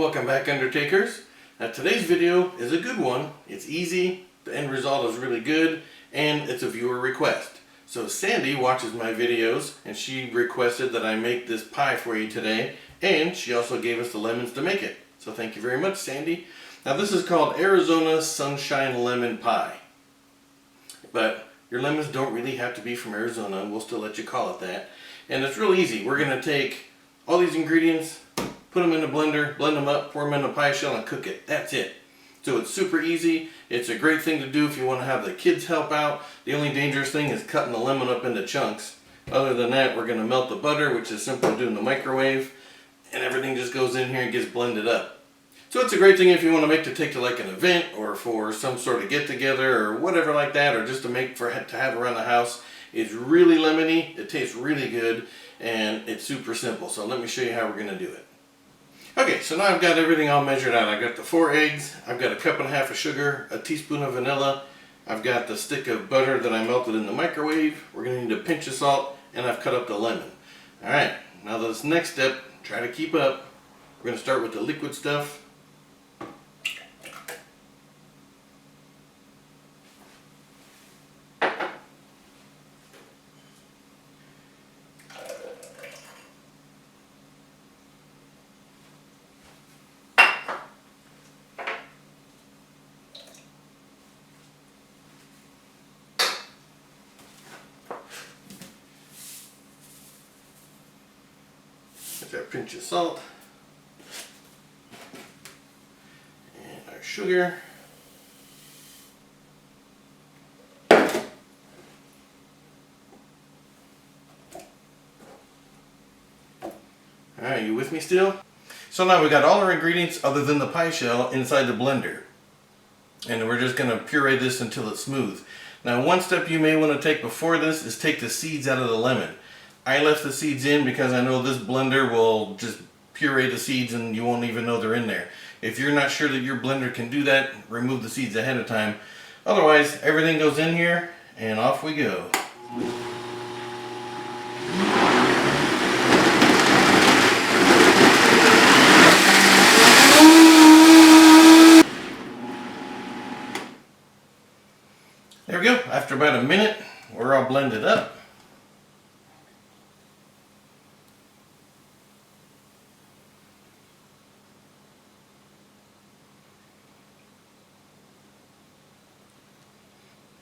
Welcome back, Undertakers. Now today's video is a good one. It's easy, the end result is really good, and it's a viewer request. So Sandy watches my videos and she requested that I make this pie for you today, and she also gave us the lemons to make it. So thank you very much, Sandy. Now this is called Arizona Sunshine Lemon Pie. But your lemons don't really have to be from Arizona. We'll still let you call it that. And it's real easy. We're going to take all these ingredients, put them in a blender, blend them up, pour them in a pie shell, and cook it. That's it. So it's super easy. It's a great thing to do if you want to have the kids help out. The only dangerous thing is cutting the lemon up into chunks. Other than that, we're going to melt the butter, which is simple to do in the microwave, and everything just goes in here and gets blended up. So it's a great thing if you want to make to take to like an event or for some sort of get together or whatever like that, or just to make to have around the house. It's really lemony, it tastes really good, and it's super simple. So let me show you how we're going to do it. Okay, so now I've got everything all measured out. I've got the 4 eggs, I've got a 1.5 cups of sugar, a teaspoon of vanilla, I've got the stick of butter that I melted in the microwave, we're going to need a pinch of salt, and I've cut up the lemon. Alright, now this next step, try to keep up. We're going to start with the liquid stuff. Our pinch of salt and our sugar. Alright, you with me still? So now we got all our ingredients other than the pie shell inside the blender. And we're just going to puree this until it's smooth. Now one step you may want to take before this is take the seeds out of the lemon. I left the seeds in because I know this blender will just puree the seeds and you won't even know they're in there. If you're not sure that your blender can do that, remove the seeds ahead of time. Otherwise, everything goes in here and off we go. There we go. After about a minute, we're all blended up.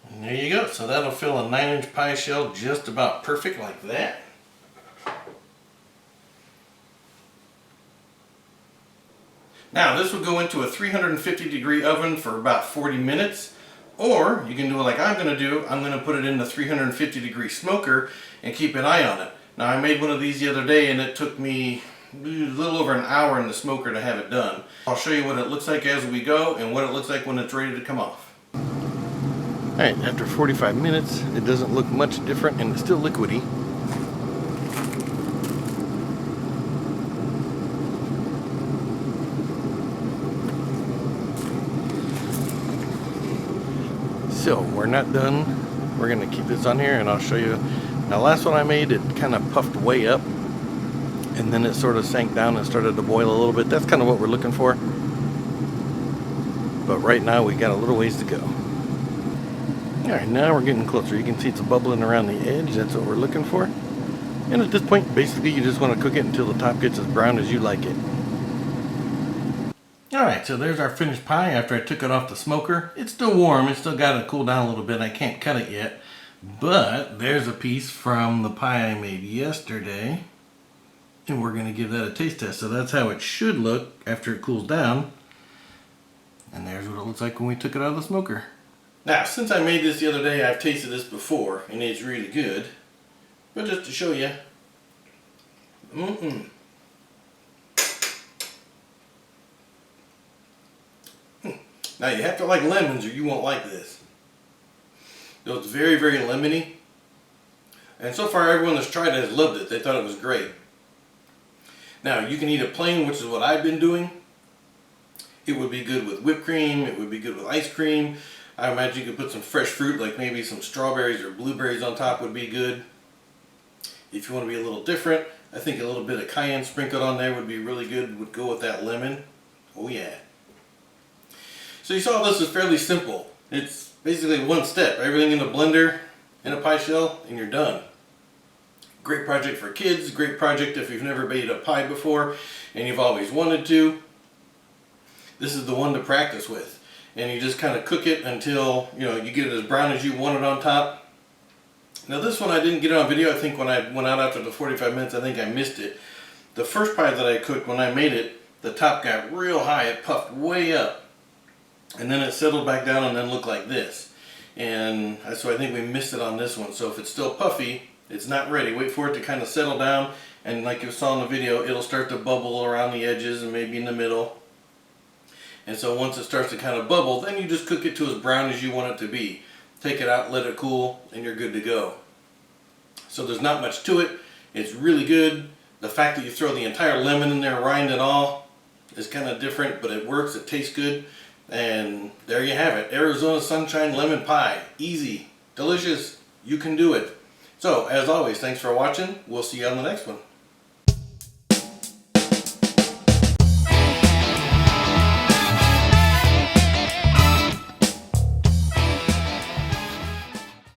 And there you go. So that'll fill a 9-inch pie shell just about perfect like that. Now this will go into a 350-degree oven for about 40 minutes. Or you can do it like I'm going to do. I'm going to put it in the 350-degree smoker and keep an eye on it. Now I made one of these the other day and it took me a little over an hour in the smoker to have it done. I'll show you what it looks like as we go and what it looks like when it's ready to come off. Alright, after 45 minutes, it doesn't look much different and it's still liquidy. So, we're not done. We're going to keep this on here and I'll show you. Now, last one I made, it kind of puffed way up and then it sort of sank down and started to boil a little bit. That's kind of what we're looking for. But right now, we got a little ways to go. Alright, now we're getting closer. You can see it's bubbling around the edge. That's what we're looking for. And at this point, basically, you just want to cook it until the top gets as brown as you like it. Alright, so there's our finished pie after I took it off the smoker. It's still warm. It's still got to cool down a little bit. I can't cut it yet. But there's a piece from the pie I made yesterday. And we're going to give that a taste test. So that's how it should look after it cools down. And there's what it looks like when we took it out of the smoker. Now, since I made this the other day, I've tasted this before, and it's really good. But just to show you. Now, you have to like lemons or you won't like this. So it's very, very lemony. And so far, everyone that's tried it has loved it. They thought it was great. Now, you can eat it plain, which is what I've been doing. It would be good with whipped cream. It would be good with ice cream. I imagine you could put some fresh fruit, like maybe some strawberries or blueberries on top would be good. If you want to be a little different, I think a little bit of cayenne sprinkled on there would be really good. Would go with that lemon. Oh yeah. So you saw this is fairly simple. It's basically one step. Everything in a blender, in a pie shell, and you're done. Great project for kids, great project if you've never made a pie before and you've always wanted to. This is the one to practice with. And you just kind of cook it until, you know, you get it as brown as you want it on top. Now this one I didn't get it on video. I think when I went out after the 45 minutes, I think I missed it. The first pie that I cooked, when I made it, the top got real high. It puffed way up. And then it settled back down and then looked like this. And so I think we missed it on this one. So if it's still puffy, it's not ready. Wait for it to kind of settle down, and like you saw in the video, it'll start to bubble around the edges and maybe in the middle. And so once it starts to kind of bubble, then you just cook it to as brown as you want it to be. Take it out, let it cool, and you're good to go. So there's not much to it. It's really good. The fact that you throw the entire lemon in there, rind and all, is kind of different, but it works. It tastes good. And there you have it. Arizona Sunshine Lemon Pie. Easy, delicious. You can do it. So, as always, thanks for watching. We'll see you on the next one.